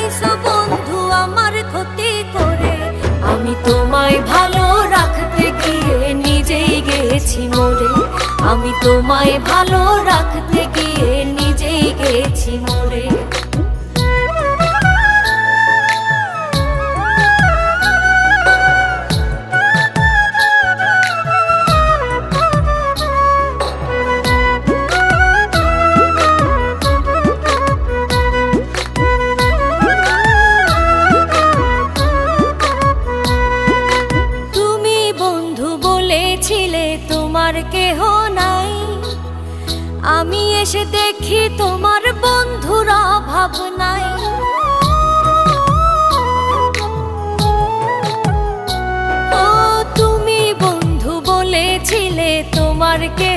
হারাইছো বন্ধু আমার ক্ষতি করে। আমি তোমায় ভালো রাখতে গিয়ে নিজেই গেছি মরে। আমি তোমায় ভালো রাখতে গিয়ে নিজেই গেছি মরে। তোমার কেহ নাই, আমি এসে দেখি তোমার বন্ধুর অভাব নাই। ও তুমি বন্ধু বলেছিলে তোমার কেহ